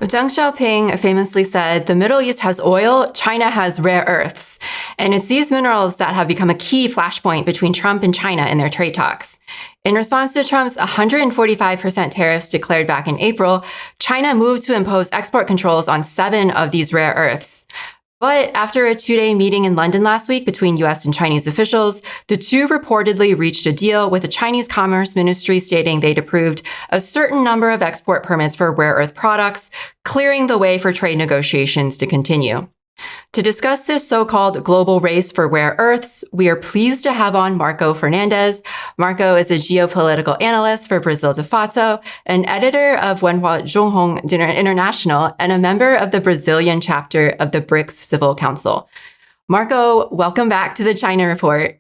Deng Xiaoping famously said, "The Middle East has oil, China has rare earths." And it's these minerals that have become a key flashpoint between Trump and China in their trade talks. In response to Trump's 145% tariffs declared back in April, China moved to impose export controls on 7 of these rare earths. But after a 2-day meeting in London last week between US and Chinese officials, the two reportedly reached a deal, with the Chinese Commerce Ministry stating they'd approved a certain number of export permits for rare earth products, clearing the way for trade negotiations to continue. To discuss this so-called global race for rare earths, we are pleased to have on Marco Fernandez. Marco is a geopolitical analyst for Brasil de Fato, an editor of Wenhua Zhonghong International, and a member of the Brazilian chapter of the BRICS Civil Council. Marco, welcome back to the China Report.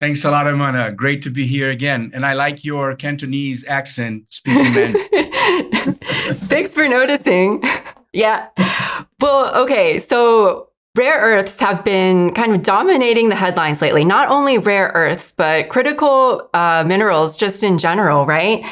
Thanks a lot, Amanda. Great to be here again. And I like your Cantonese accent speaking Mandarin. Thanks for noticing. Yeah. Well, okay. So rare earths have been kind of dominating the headlines lately. Not only rare earths, but critical minerals just in general, right?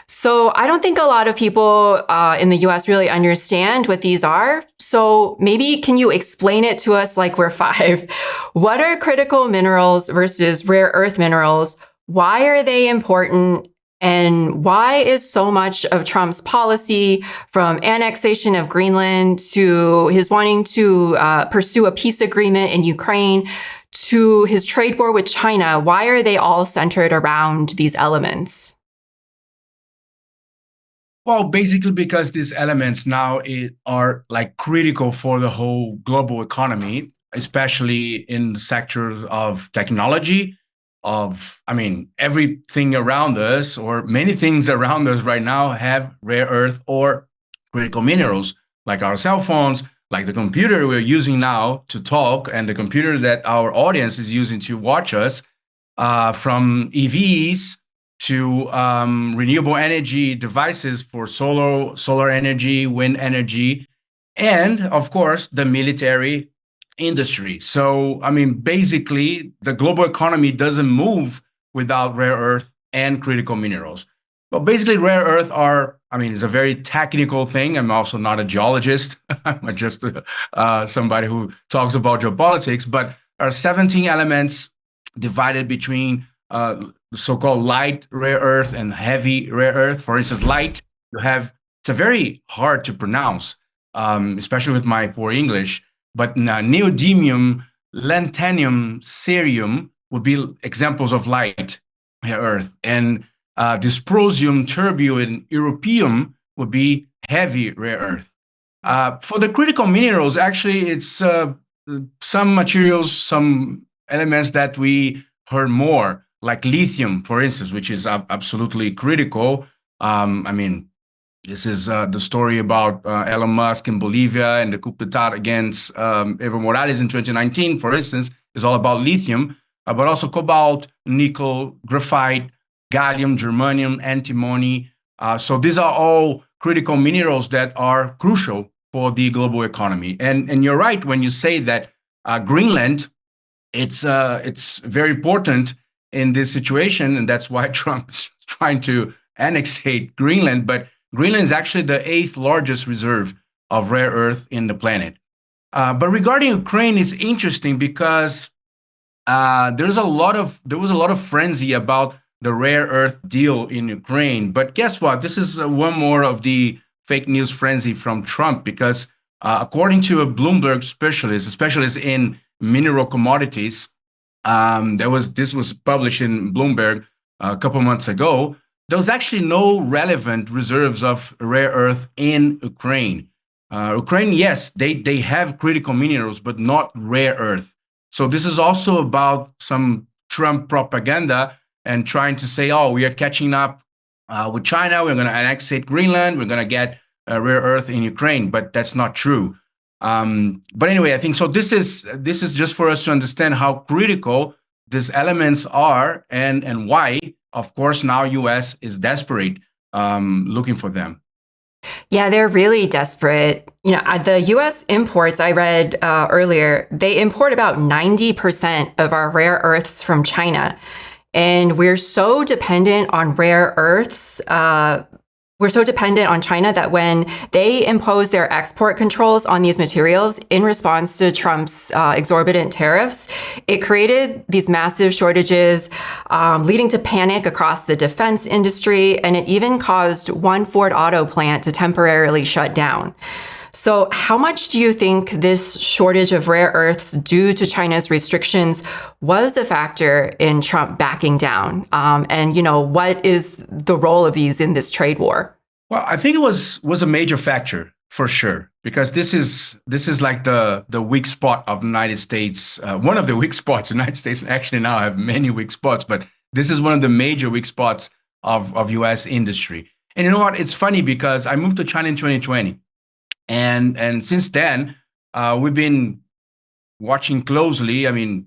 So I don't think a lot of people in the US really understand what these are. So maybe can you explain it to us like we're 5? What are critical minerals versus rare earth minerals? Why are they important? And why is so much of Trump's policy, from annexation of Greenland to his wanting to pursue a peace agreement in Ukraine to his trade war with China, why are they all centered around these elements? Well, basically because these elements now are like critical for the whole global economy, especially in the sector of technology, everything around us, or many things around us right now have rare earth or critical minerals, like our cell phones, like the computer we're using now to talk, and the computer that our audience is using to watch us, from EVs to renewable energy devices for solar energy, wind energy, and of course, the military industry. So, basically, the global economy doesn't move without rare earth and critical minerals. But basically, rare earth it's a very technical thing. I'm also not a geologist. I'm just somebody who talks about geopolitics. But there are 17 elements divided between so-called light rare earth and heavy rare earth. For instance, light, it's a very hard to pronounce, especially with my poor English. But neodymium, lanthanum, cerium would be examples of light rare earth. And dysprosium, terbium, and europium would be heavy rare earth. For the critical minerals, actually, it's some materials, some elements that we heard more, like lithium, for instance, which is absolutely critical. This is the story about Elon Musk in Bolivia and the coup d'etat against Evo Morales in 2019, for instance, is all about lithium, but also cobalt, nickel, graphite, gallium, germanium, antimony. So these are all critical minerals that are crucial for the global economy. And you're right when you say that Greenland, it's very important in this situation, and that's why Trump is trying to annexate Greenland. But Greenland is actually the 8th largest reserve of rare earth in the planet. But regarding Ukraine, it's interesting because there was a lot of frenzy about the rare earth deal in Ukraine. But guess what? This is one more of the fake news frenzy from Trump, because according to a Bloomberg specialist, a specialist in mineral commodities, this was published in Bloomberg a couple months ago. There was actually no relevant reserves of rare earth in Ukraine. Ukraine, yes, they have critical minerals, but not rare earth. So this is also about some Trump propaganda and trying to say, oh, we are catching up with China. We're going to annexate Greenland. We're going to get rare earth in Ukraine, but that's not true. But anyway, I think so. This is just for us to understand how critical these elements are, and why, of course, now U.S. is desperate looking for them. Yeah, they're really desperate. The U.S. imports, I read earlier, they import about 90% of our rare earths from China. And we're so dependent on rare earths We're so dependent on China that when they imposed their export controls on these materials in response to Trump's exorbitant tariffs, it created these massive shortages, leading to panic across the defense industry, and it even caused one Ford auto plant to temporarily shut down. So how much do you think this shortage of rare earths due to China's restrictions was a factor in Trump backing down? And, what is the role of these in this trade war? Well, I think it was a major factor for sure, because this is like the weak spot of the United States. One of the weak spots. The United States actually now have many weak spots, but this is one of the major weak spots of U.S. industry. And you know what? It's funny because I moved to China in 2020. And since then, we've been watching closely. I mean,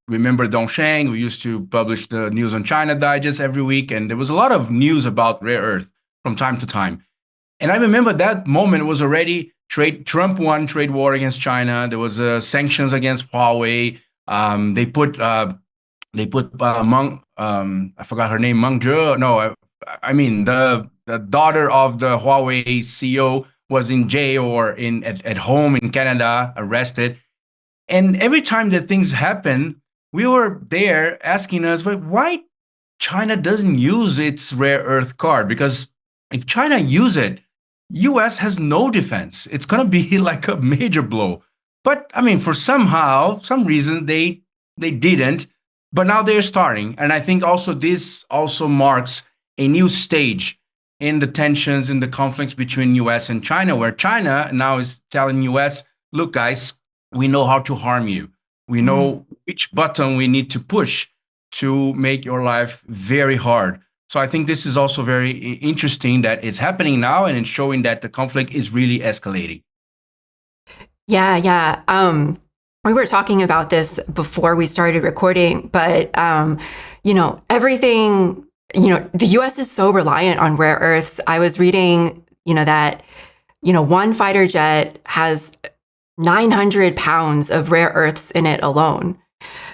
remember Dongsheng? We used to publish the News on China Digest every week, and there was a lot of news about rare earth from time to time. And I remember that moment was already Trump won trade war against China. There was sanctions against Huawei. They put I forgot her name, Meng Zhe. No, I mean the daughter of the Huawei CEO was in jail or at home in Canada, arrested. And every time that things happen, we were there asking us, why China doesn't use its rare earth card? Because if China use it, US has no defense. It's going to be like a major blow. But I mean, for some reason, they didn't. But now they're starting. And I think also this also marks a new stage in the tensions, in the conflicts between US and China, where China now is telling US, look, guys, we know how to harm you. We know which button we need to push to make your life very hard. So I think this is also very interesting that it's happening now, and it's showing that the conflict is really escalating. Yeah. We were talking about this before we started recording, but, everything... the U.S. is so reliant on rare earths. I was reading, that, one fighter jet has 900 pounds of rare earths in it alone.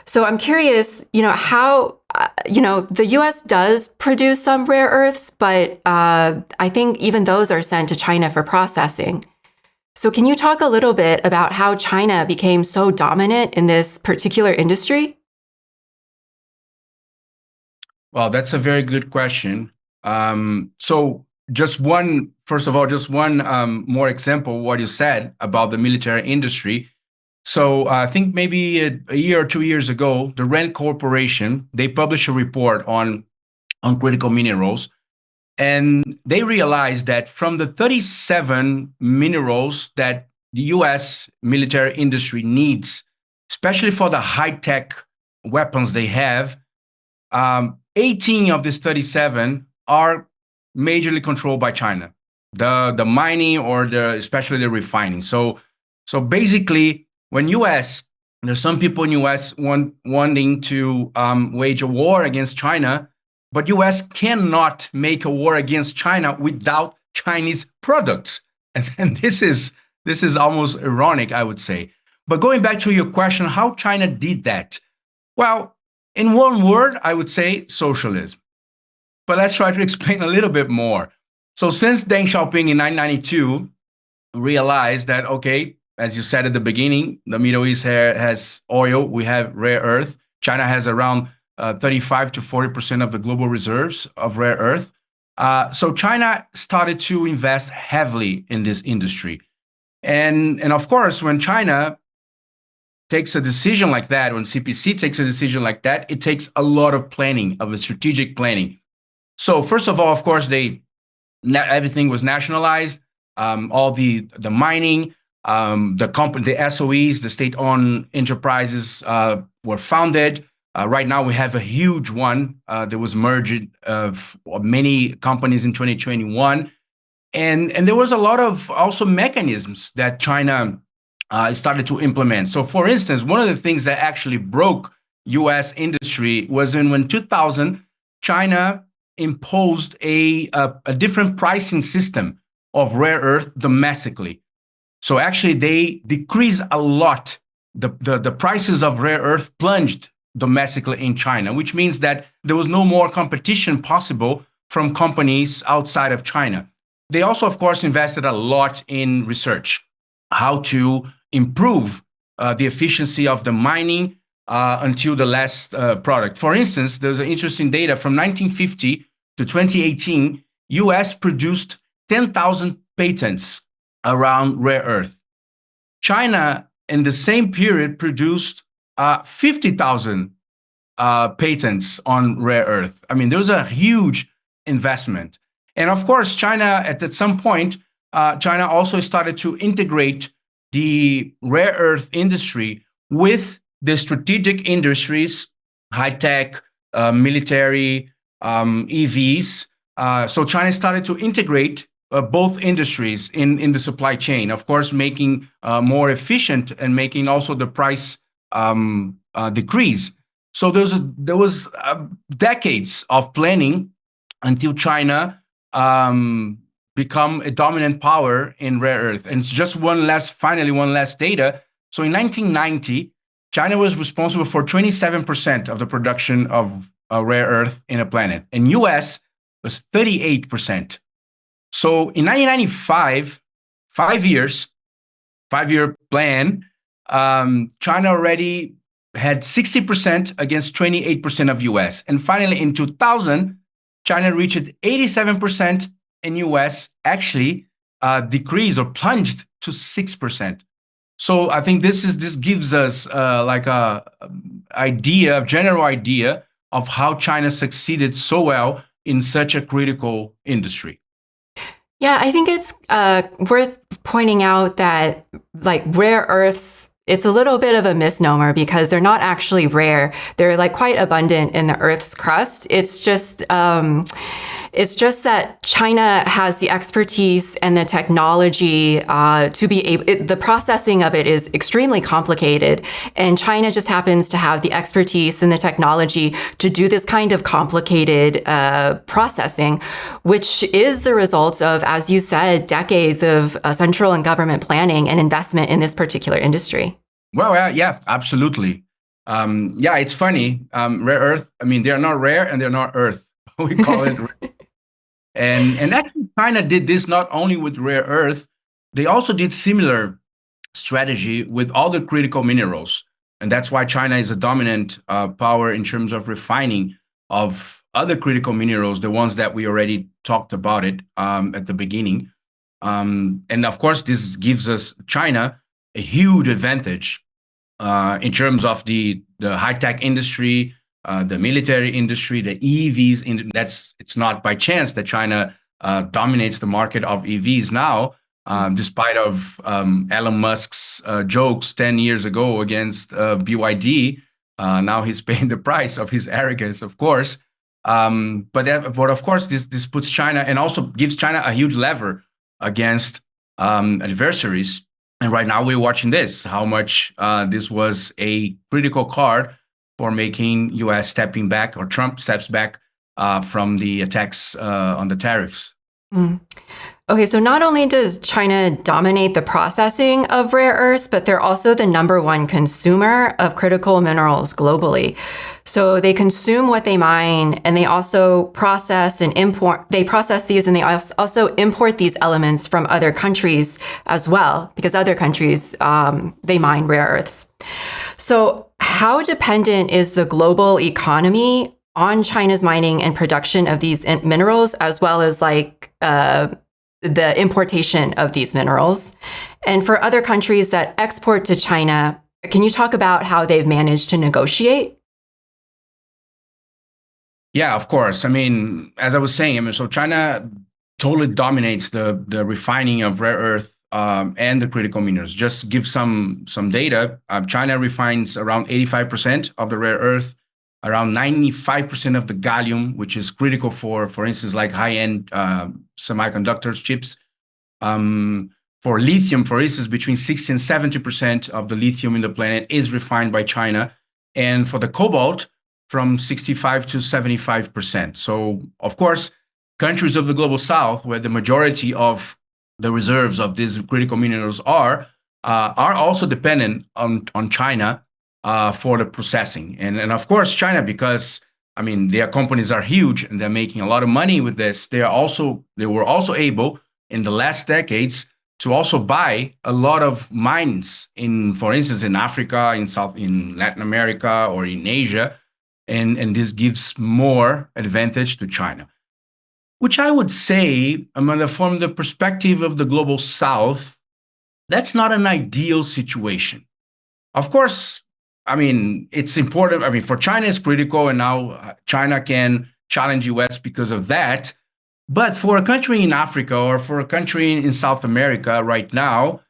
So I'm curious, how, the U.S. does produce some rare earths, but I think even those are sent to China for processing. So can you talk a little bit about how China became so dominant in this particular industry? Well, that's a very good question. So first of all, just one more example of what you said about the military industry. So I think maybe a year or 2 years ago, the RAND Corporation, they published a report on critical minerals. And they realized that from the 37 minerals that the US military industry needs, especially for the high-tech weapons they have, 18 of these 37 are majorly controlled by China, the mining or especially the refining. So basically, when there's some people in US wanting to wage a war against China, but US cannot make a war against China without Chinese products. And this is almost ironic, I would say. But going back to your question, how China did that? Well, in one word, I would say socialism. But let's try to explain a little bit more. So since Deng Xiaoping in 1992 realized that, okay, as you said at the beginning, the Middle East has oil, we have rare earth. China has around 35 to 40% of the global reserves of rare earth. So China started to invest heavily in this industry. And of course, when China takes a decision like that, when CPC takes a decision like that, it takes a lot of planning, of a strategic planning. So first of all, of course, everything was nationalized. All the mining, the company, the SOEs, the state-owned enterprises were founded. Right now, we have a huge one. There was merged of many companies in 2021. And there was a lot of also mechanisms that China started to implement. So for instance, one of the things that actually broke US industry was when 2000, China imposed a different pricing system of rare earth domestically. So actually they decreased a lot. The prices of rare earth plunged domestically in China, which means that there was no more competition possible from companies outside of China. They also, of course, invested a lot in research, how to improve the efficiency of the mining until the last product. For instance, there's an interesting data from 1950 to 2018, US produced 10,000 patents around rare earth. China, in the same period, produced 50,000 patents on rare earth. I mean, there was a huge investment. And of course, China, at some point, China also started to integrate the rare earth industry with the strategic industries, high-tech, military, EVs. So China started to integrate both industries in the supply chain, of course, making more efficient and making also the price decrease. So there was decades of planning until China become a dominant power in rare earth. And just one last data. So in 1990, China was responsible for 27% of the production of rare earth in a planet, and US was 38%. So in 1995, 5-year plan, China already had 60% against 28% of US. And finally, in 2000, China reached 87%, and US actually decreased or plunged to 6%. So I think this gives us like a general idea of how China succeeded so well in such a critical industry. Yeah, I think it's worth pointing out that like rare earths, it's a little bit of a misnomer because they're not actually rare. They're like quite abundant in the Earth's crust. It's just that China has the expertise and the technology to be able, the processing of it is extremely complicated. And China just happens to have the expertise and the technology to do this kind of complicated processing, which is the result of, as you said, decades of central and government planning and investment in this particular industry. Well, yeah, absolutely. Yeah, it's funny. Rare earth, I mean, they're not rare and they're not earth. We call it rare. And actually, China did this not only with rare earth, they also did similar strategy with all the critical minerals. And that's why China is a dominant power in terms of refining of other critical minerals, the ones that we already talked about it at the beginning. And of course, this gives us China a huge advantage in terms of the high-tech industry, the military industry, the EVs. It's not by chance that China dominates the market of EVs now, despite of Elon Musk's jokes 10 years ago against BYD. Now he's paying the price of his arrogance, of course. But of course, this puts China and also gives China a huge lever against adversaries. And right now we're watching this, how much this was a critical card for making US stepping back, or Trump steps back from the attacks on the tariffs. Okay, so not only does China dominate the processing of rare earths, but they're also the #1 consumer of critical minerals globally. So they consume what they mine, and they also process and import. They process these, and they also import these elements from other countries as well, because other countries they mine rare earths. So how dependent is the global economy on China's mining and production of these minerals, as well as like the importation of these minerals? And for other countries that export to China, can you talk about how they've managed to negotiate? Yeah, of course. I mean, as I was saying, so China totally dominates the refining of rare earth and the critical minerals. Just to give some data, China refines around 85% of the rare earth, around 95% of the gallium, which is critical for instance, like high-end semiconductors, chips. For lithium, for instance, between 60 and 70% of the lithium in the planet is refined by China. And for the cobalt, from 65 to 75%. So, of course, countries of the global south, where the majority of the reserves of these critical minerals are also dependent on China for the processing. And of course, China, because I mean, their companies are huge and they're making a lot of money with this. They were also able in the last decades to also buy a lot of mines for instance, in Africa, in Latin America, or in Asia. And this gives more advantage to China, which I would say, from the perspective of the global South, that's not an ideal situation. Of course, it's important. For China, it's critical, and now China can challenge US because of that. But for a country in Africa or for a country in South America right now,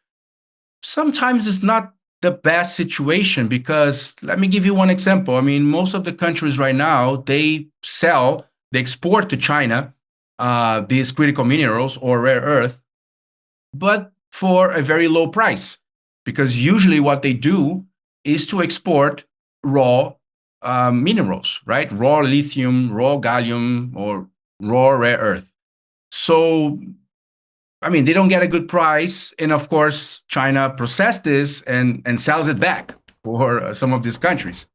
sometimes it's not the best situation, because let me give you one example. Most of the countries right now, they export to China these critical minerals or rare earth, but for a very low price, because usually what they do is to export raw minerals, right? Raw lithium, raw gallium, or raw rare earth. So, they don't get a good price. And of course, China processes this and sells it back for some of these countries.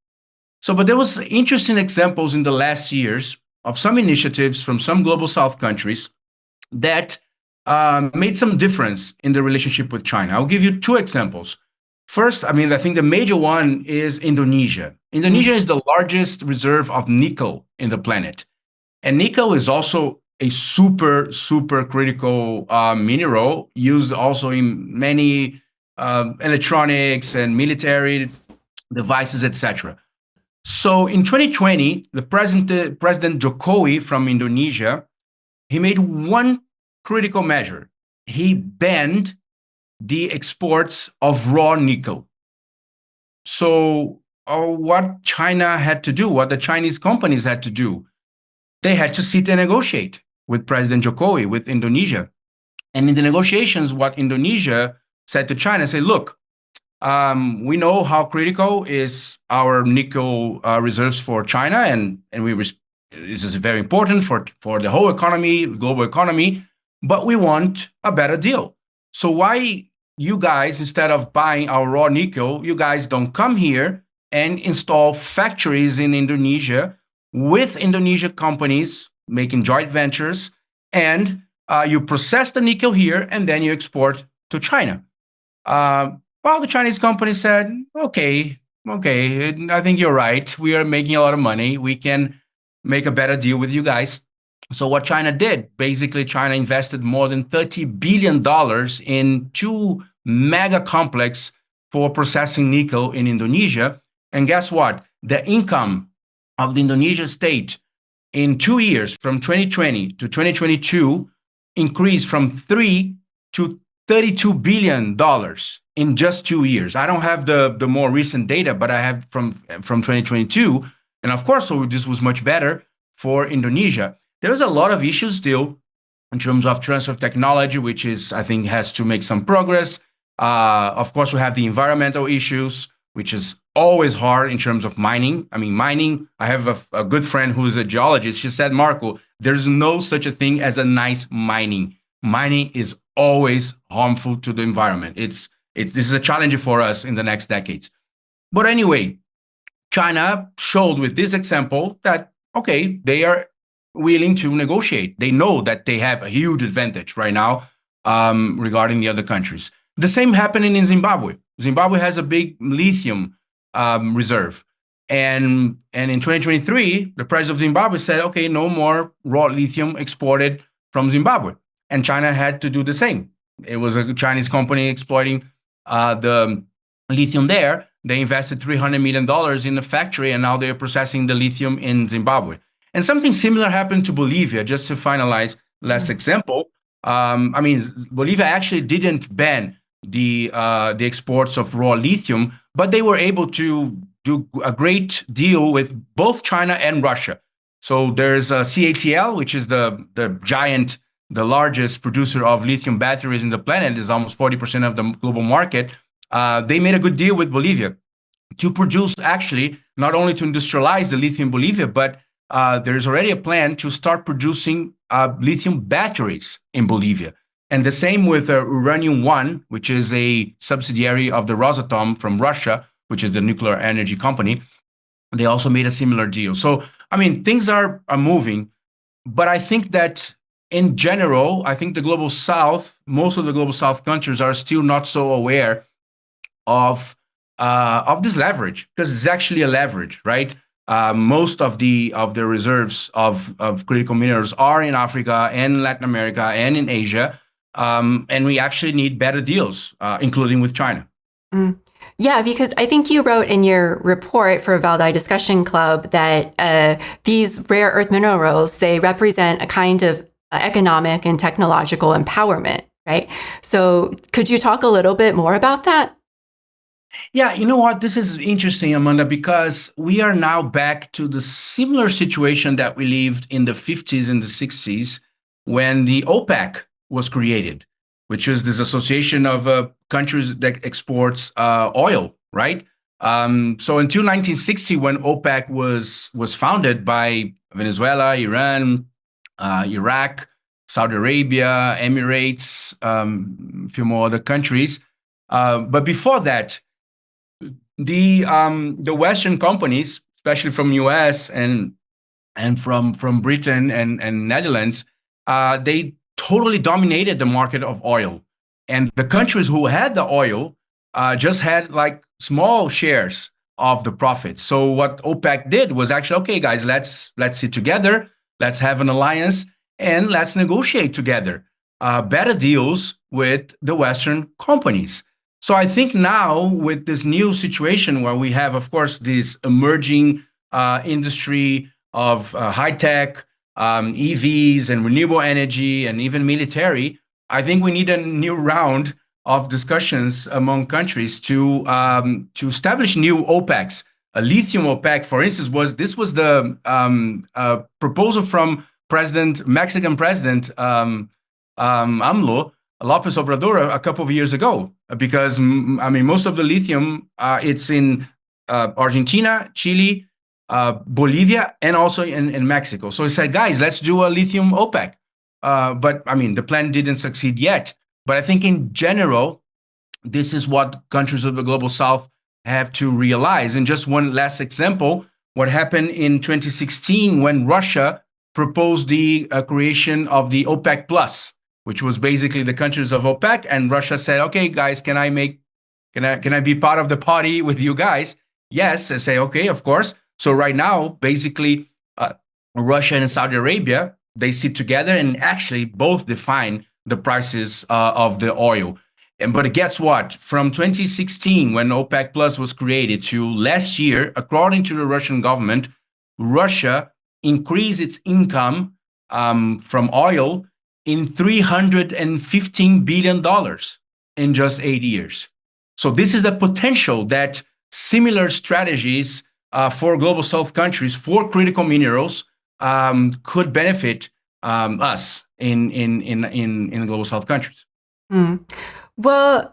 But there was interesting examples in the last years of some initiatives from some global South countries that made some difference in the relationship with China. I'll give you two examples. First, I think the major one is Indonesia. Indonesia is the largest reserve of nickel in the planet. And nickel is also a super, super critical mineral used also in many electronics and military devices, etc. So in 2020, the President Jokowi from Indonesia, he made one critical measure. He banned the exports of raw nickel. So what China had to do, what the Chinese companies had to do, they had to sit and negotiate with President Jokowi, with Indonesia. And in the negotiations, what Indonesia said to China, say, look, we know how critical is our nickel reserves for China, and this is very important for the whole economy, global economy, but we want a better deal. So why you guys, instead of buying our raw nickel, you guys don't come here and install factories in Indonesia with Indonesian companies making joint ventures, and you process the nickel here and then you export to China. Well, the Chinese company said, okay, I think you're right. We are making a lot of money. We can make a better deal with you guys. So what China did, basically China invested more than $30 billion in two mega complexes for processing nickel in Indonesia. And guess what? The income of the Indonesia state in 2 years, from 2020 to 2022, increased from $3 to $32 billion in just 2 years. I don't have the more recent data, but I have from 2022. And of course, so this was much better for Indonesia. There's a lot of issues still in terms of transfer of technology, which I think has to make some progress. Of course, we have the environmental issues, which is always hard in terms of mining. Mining, I have a good friend who is a geologist. She said, Marco, there's no such a thing as a nice mining. Mining is always harmful to the environment. This is a challenge for us in the next decades. But anyway, China showed with this example that, okay, they are willing to negotiate. They know that they have a huge advantage right now regarding the other countries. The same happening in Zimbabwe. Zimbabwe has a big lithium reserve. And in 2023, the president of Zimbabwe said, okay, no more raw lithium exported from Zimbabwe. And China had to do the same. It was a Chinese company exploiting the lithium there. They invested $300 million in the factory, and now they're processing the lithium in Zimbabwe. And something similar happened to Bolivia. Just to finalize last example, Bolivia actually didn't ban the exports of raw lithium, but they were able to do a great deal with both China and Russia. So there's CATL, which is the largest producer of lithium batteries in the planet. Is almost 40% of the global market. They made a good deal with Bolivia to produce, actually, not only to industrialize the lithium in Bolivia, but there's already a plan to start producing lithium batteries in Bolivia. And the same with Uranium One, which is a subsidiary of the Rosatom from Russia, which is the nuclear energy company. They also made a similar deal. So I mean, things are moving, but I think that in general, I think the global South, most of the global South countries are still not so aware of this leverage, because it's actually a leverage, right? Most of the reserves of critical minerals are in Africa and Latin America and in Asia, and we actually need better deals, including with China. Mm. Yeah, because I think you wrote in your report for Valdai Discussion Club that these rare earth minerals, they represent a kind of economic and technological empowerment, right? So could you talk a little bit more about that? Yeah, you know what? This is interesting, Amanda, because we are now back to the similar situation that we lived in the 50s and the 60s when the OPEC was created, which was this association of countries that exports oil, right? So until 1960, when OPEC was founded by Venezuela, Iran, Iraq, Saudi Arabia, Emirates, a few more other countries. But before that, the Western companies, especially from US and from Britain and Netherlands, they totally dominated the market of oil. And the countries who had the oil just had like small shares of the profits. So what OPEC did was actually, okay, guys, let's sit together, let's have an alliance, and let's negotiate together better deals with the Western companies. So I think now with this new situation where we have, of course, this emerging industry of high tech, EVs and renewable energy and even military, I think we need a new round of discussions among countries to establish new OPECs. A lithium OPEC, for instance, was the proposal from Mexican President AMLO, López Obrador, a couple of years ago, because I mean, most of the lithium it's in Argentina, Chile, Bolivia, and also in Mexico. So he said, guys, let's do a lithium OPEC. But I mean, the plan didn't succeed yet. But I think in general, this is what countries of the global South have to realize. And just one last example, what happened in 2016 when Russia proposed the creation of the OPEC Plus, which was basically the countries of OPEC, and Russia said, "Okay, guys, can I be part of the party with you guys?" Yes, I say, "Okay, of course." So right now, basically, Russia and Saudi Arabia, they sit together and actually both define the prices of the oil. But guess what? From 2016, when OPEC Plus was created, to last year, according to the Russian government, Russia increased its income from oil in $315 billion in just 8 years. So this is the potential that similar strategies for global South countries for critical minerals could benefit us in global South countries. Mm. Well,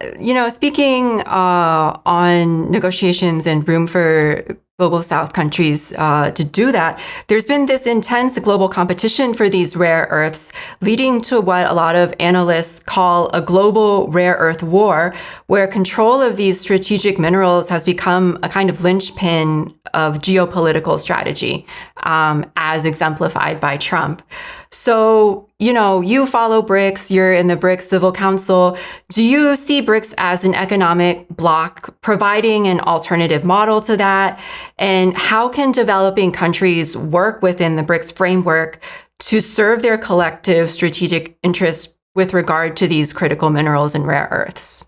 speaking on negotiations and room for global South countries to do that, there's been this intense global competition for these rare earths, leading to what a lot of analysts call a global rare earth war, where control of these strategic minerals has become a kind of linchpin of geopolitical strategy, as exemplified by Trump. So, you follow BRICS, you're in the BRICS Civil Council. Do you see BRICS as an economic bloc providing an alternative model to that? And how can developing countries work within the BRICS framework to serve their collective strategic interests with regard to these critical minerals and rare earths?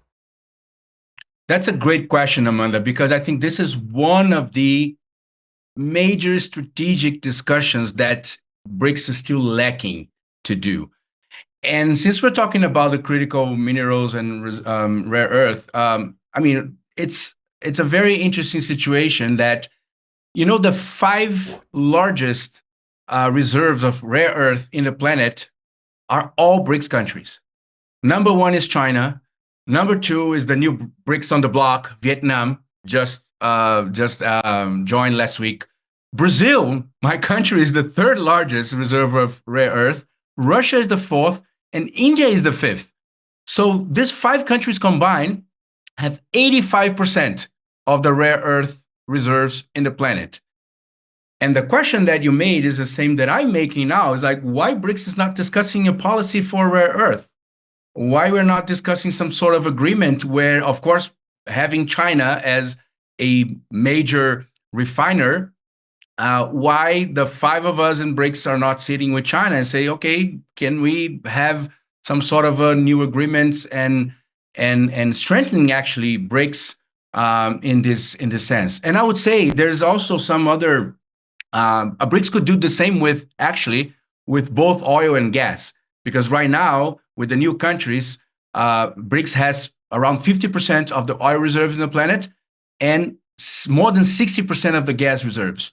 That's a great question, Amanda, because I think this is one of the major strategic discussions that BRICS is still lacking to do. And since we're talking about the critical minerals and rare earth, I mean, it's a very interesting situation that, the 5 largest reserves of rare earth in the planet are all BRICS countries. Number 1 is China. Number 2 is the new BRICS on the block, Vietnam, just joined last week. Brazil, my country, is the 3rd largest reserve of rare earth. Russia is the 4th, and India is the 5th. So these 5 countries combined have 85% of the rare earth reserves in the planet. And the question that you made is the same that I'm making now. Is like, why BRICS is not discussing a policy for rare earth? Why we're not discussing some sort of agreement where, of course, having China as a major refiner, why the 5 of us in BRICS are not sitting with China and say, okay, can we have some sort of a new agreements and strengthening actually BRICS in this sense? And I would say there's also some other BRICS could do the same with both oil and gas, because right now with the new countries, BRICS has around 50% of the oil reserves in the planet and more than 60% of the gas reserves.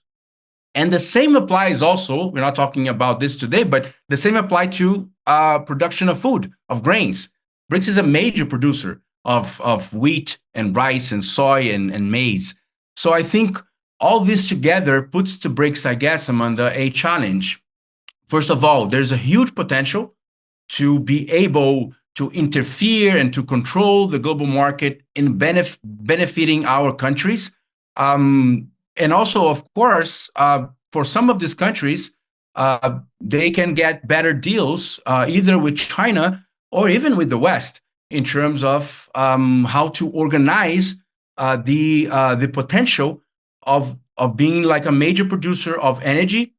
And the same applies also, we're not talking about this today, but the same applies to production of food, of grains. BRICS is a major producer of wheat and rice and soy and maize. So I think all this together puts the BRICS, I guess, under a challenge. First of all, there's a huge potential to be able to interfere and to control the global market in benefiting our countries. And also, of course, for some of these countries, they can get better deals either with China or even with the West in terms of how to organize the potential of being like a major producer of energy,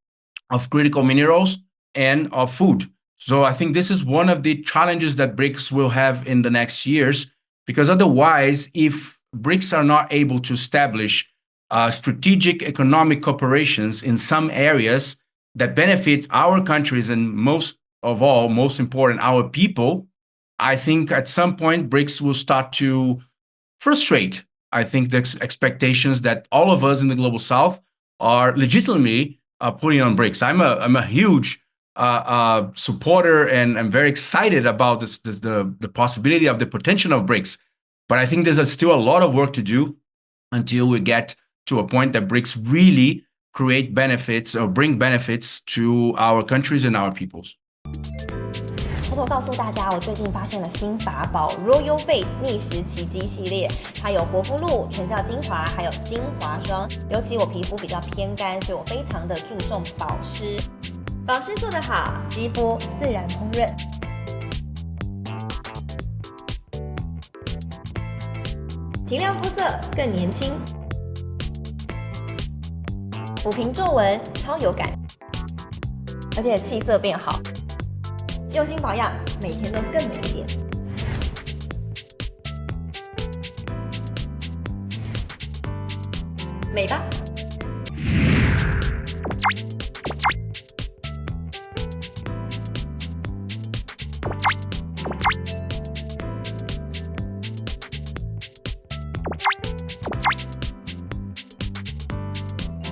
of critical minerals, and of food. So I think this is one of the challenges that BRICS will have in the next years, because otherwise, if BRICS are not able to establish strategic economic cooperations in some areas that benefit our countries and most important, our people, I think at some point BRICS will start to frustrate, I think, the expectations that all of us in the global South are legitimately putting on BRICS. I'm a huge supporter, and I'm very excited about the possibility of the potential of BRICS. But I think there's still a lot of work to do until we get to a point that BRICS really create benefits or bring benefits to our countries and our peoples. 偷偷告诉大家，我最近发现了新法宝 Royal Face 逆时奇迹系列，它有活肤露、全效精华，还有精华霜。尤其我皮肤比较偏干，所以我非常的注重保湿。保湿做得好，肌肤自然烹饪。提亮肤色更年轻，抚平皱纹超有感，而且气色变好。用心保养，每天都更美一点。美吧。